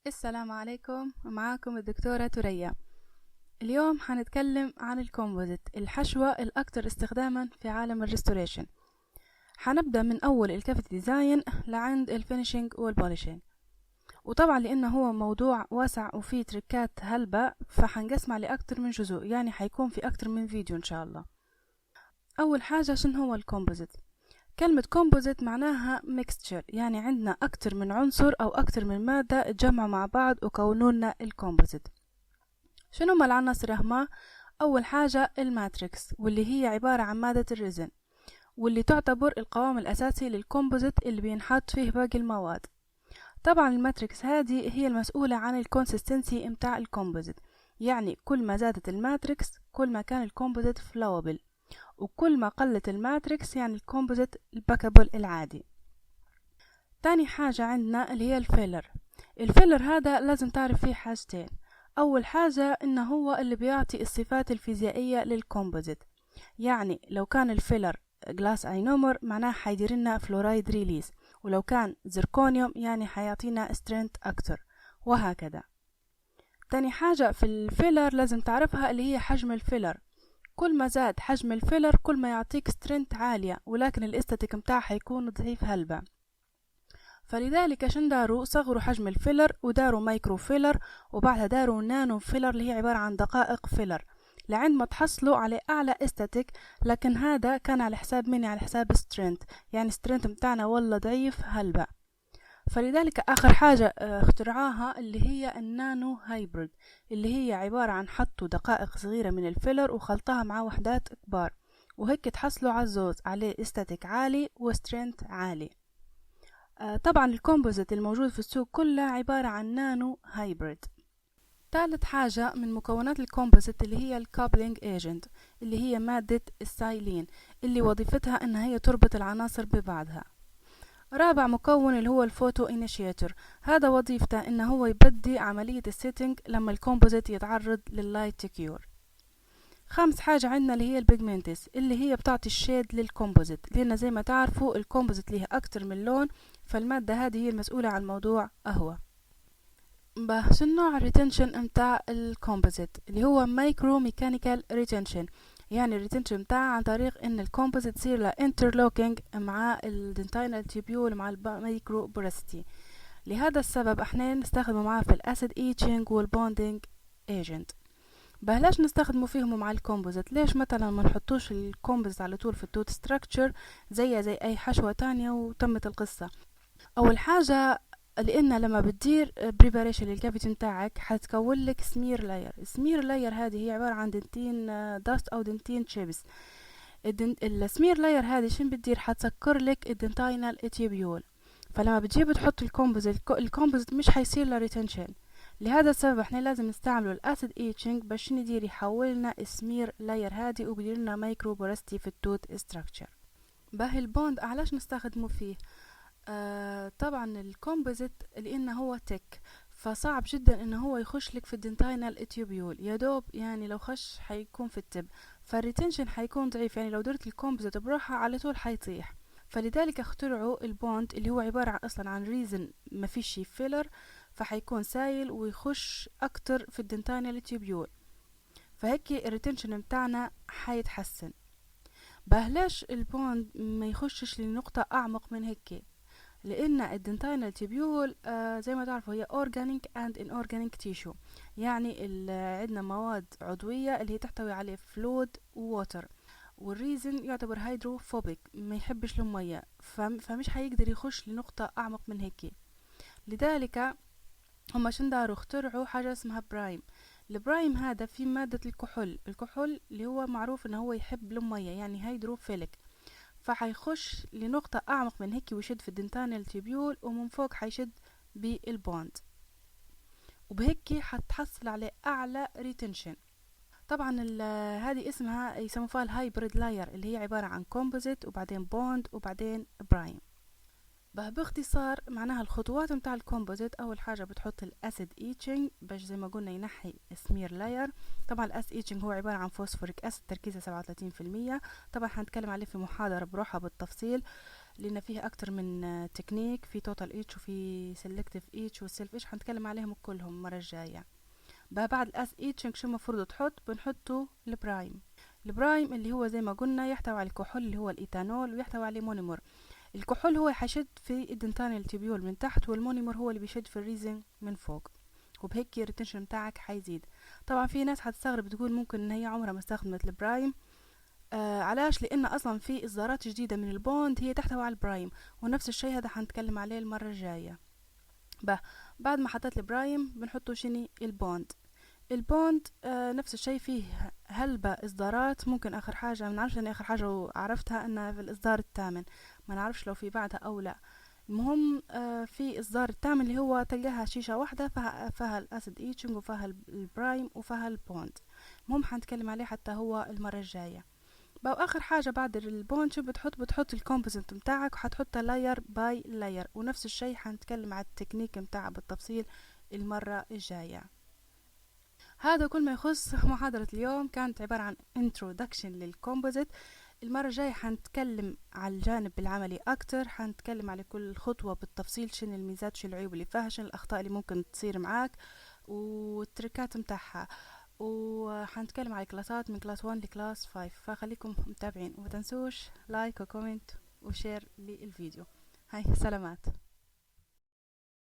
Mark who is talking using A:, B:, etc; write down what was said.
A: السلام عليكم، معاكم الدكتورة ثريا. اليوم حنتكلم عن الكومبوزيت، الحشوة الأكثر استخداما في عالم الريستوريشن. حنبدأ من أول الكافيتي ديزاين لعند الفينيشينج والبوليشينج، وطبعا لأنه هو موضوع واسع وفيه تركات هلبة فحنقسمه لأكثر من جزء، يعني حيكون في أكثر من فيديو إن شاء الله. أول حاجة شنو هو الكومبوزيت؟ كلمة كومبوزيت معناها ميكستشر، يعني عندنا أكتر من عنصر أو أكتر من مادة اتجمعوا مع بعض وكونوا لنا الكومبوزيت. شنو ما العناصر هما؟ أول حاجة الماتريكس، واللي هي عبارة عن مادة الريزن، واللي تعتبر القوام الأساسي للكومبوزيت اللي بينحط فيه باقي المواد. طبعا الماتريكس هذه هي المسؤولة عن الكونسستنسي متاع الكومبوزيت، يعني كل ما زادت الماتريكس كل ما كان الكومبوزيت فلوبل، وكل ما قلت الماتريكس يعني الكومبوزيت الباكابل العادي. تاني حاجة عندنا اللي هي الفيلر. الفيلر هذا لازم تعرف فيه حاجتين. أول حاجة إنه هو اللي بيعطي الصفات الفيزيائية للكومبوزيت، يعني لو كان الفيلر جلاس اينومر معناه حيدير لنا فلورايد ريليز، ولو كان زركونيوم يعني حيعطينا سترينث أكتر، وهكذا. تاني حاجة في الفيلر لازم تعرفها اللي هي حجم الفيلر. كل ما زاد حجم الفيلر كل ما يعطيك سترينث عالية، ولكن الاستاتيك متاعها حيكون ضعيف هلبة. فلذلك عشان داروا صغروا حجم الفيلر وداروا مايكرو فيلر، وبعدها داروا نانو فيلر اللي هي عبارة عن دقائق فيلر، لعند ما تحصلوا على أعلى استاتيك. لكن هذا كان على حساب مني، على حساب سترينث، يعني سترينث متاعنا والله ضعيف هلبة. فلذلك آخر حاجة اخترعاها اللي هي النانو هايبرد، اللي هي عبارة عن حطوا دقائق صغيرة من الفيلر وخلطها مع وحدات كبار، وهيك تحصلوا على الزوز عليه استاتيك عالي وسترينث عالي. طبعا الكومبوزيت الموجود في السوق كله عبارة عن نانو هايبريد. ثالث حاجة من مكونات الكومبوزيت اللي هي الكابلينج ايجنت، اللي هي مادة السايلين، اللي وظيفتها ان هي تربط العناصر ببعضها. رابع مكون اللي هو الفوتو انيشيتور، هذا وظيفته ان هو يبدي عملية السيتنج لما الكومبوزيت يتعرض لللايت كيور. خامس حاجة عندنا اللي هي البيجمنتس، اللي هي بتعطي الشيد للكومبوزيت، لأن زي ما تعرفوا الكومبوزيت ليه أكتر من لون، فالمادة هذه هي المسؤولة عن الموضوع قهوة. شنو نوع الريتنشن متاع الكومبوزيت؟ اللي هو مايكرو ميكانيكال ريتنشن، يعني الريتنشن متاعها عن طريق ان الكومبوزيت يصير له انترلوكينج مع الدنتينال تيبيول مع المايكرو بورستي. لهذا السبب احنا نستخدمه معاه في الاسيد ايتشنج والبوندينج ايجنت. بلاش نستخدمه فيهم مع الكومبوزيت. ليش مثلا ما نحطوش الكومبوزيت على طول في التوت ستراكشر زي اي حشوة تانية وتمت القصة؟ اول حاجة لان لما بتدير بريباريشن للكافيتي نتاعك حتكون لك سمير لاير. السمير لاير هذه هي عبارة عن دنتين داست او دنتين شيبس. السمير لاير هذه شن بتدير؟ حتسكر لك الدنتاينال اتيبيول، فلما بتجيب تحط الكومبوزيت مش حيصير له ريتنشن. لهذا السبب احنا لازم نستعملوا الاسيد ايتشنج باش ندير يحولنا السمير لاير هذه وبيديرنا مايكرو بورستي في التوت ستراكشر. باهي البوند علاش نستخدمه فيه؟ طبعا الكومبوزيت لانه هو تك، فصعب جدا انه هو يخش لك في الدنتاينال اتيوبيول، يا دوب يعني لو خش حيكون في التب، فالريتنشن حيكون ضعيف، يعني لو درت الكومبوزيت بروحها على طول حيطيح. فلذلك اخترعوا البوند اللي هو عبارة اصلا عن ريزن ما فيش فيلر، فحيكون سايل ويخش اكتر في الدنتاينال تيوبيول، فهيك الريتنشن متاعنا حيتحسن. بهلاش البوند ما يخشش لنقطة اعمق من هيك؟ لان الدنتاينال تيبيول زي ما تعرفوا هي organic and inorganic tissue، يعني عندنا مواد عضوية اللي هي تحتوي على فلويد ووتر، والريزن يعتبر هيدروفوبيك ما يحبش المية، فمش هيقدر يخش لنقطة اعمق من هيك. لذلك هما شنداروا اخترعوا حاجة اسمها برايم. البرايم هذا في مادة الكحول اللي هو معروف انه هو يحب المية، يعني هيدروفيليك، فحيخش لنقطة أعمق من هيك ويشد في الدنتانال تيبيول، ومن فوق حيشد بالبوند، وبهيك حتحصل على أعلى ريتنشن. طبعا هذه اسمها يسموها فيها الهايبريد لاير، اللي هي عبارة عن كومبوزيت وبعدين بوند وبعدين برايم. باختصار معناها الخطوات متاع الكومبوزيت: اول حاجه بتحط الاسيد ايتشنج باش زي ما قلنا ينحي سمير لاير. طبعا الاسيد ايتشنج هو عباره عن فوسفوريك اسيد تركيزه 37%، طبعا هنتكلم عليه في محاضره بروحها بالتفصيل. لان فيه اكتر من تكنيك، في توتال ايتش وفي سيلكتيف ايتش والسيلف ايتش، هنتكلم عليهم كلهم المره الجايه. بقى بعد الاس ايتشنج شو المفروض تحط؟ بنحطه البرايم. البرايم اللي هو زي ما قلنا يحتوي على الكحول اللي هو الايثانول، ويحتوي على مونيمر. الكحول هو حيشد في الدنتانيال تيبيول من تحت، والمونيمر هو اللي بيشد في الريزنج من فوق، وبهيك الريتنشن بتاعك حيزيد. طبعا في ناس هتستغرب تقول ممكن ان هي عمرها ما استخدمت البرايم. علاش؟ لان اصلا في اصدارات جديده من البوند هي تحتوي على البرايم، ونفس الشيء هذا هنتكلم عليه المره الجايه. بعد ما حطيت البرايم بنحطه شني؟ البوند. البوند نفس الشيء، فيه هلبة اصدارات. ممكن اخر حاجه ما نعرفش، انا اخر حاجه عرفتها انها في الاصدار الثامن، ما نعرفش لو في بعدها او لا. المهم في اصدار الثامن اللي هو تلقاها شيشه واحده فيها الاسيد ايتشنج وفيها البرايم وفيها البوند. المهم حنتكلم عليه حتى هو المره الجايه. بقى اخر حاجه بعد البوند شو بتحط الكومبوزنت متاعك، وحتحطها لاير باي لاير، ونفس الشيء حنتكلم على التكنيك متاعها بالتفصيل المره الجايه. هذا كل ما يخص محاضرة اليوم، كانت عبارة عن introduction للكومبوزيت. المرة الجاية حنتكلم على الجانب العملي أكتر، حنتكلم على كل خطوة بالتفصيل، شن الميزات شن العيوب اللي فيها، شن الأخطاء اللي ممكن تصير معاك والتركات متاعها. وحنتكلم على كلاسات من كلاس 1 لكلاس 5، فخليكم متابعين وما تنسوش لايك وكومنت وشير للفيديو. هاي سلامات.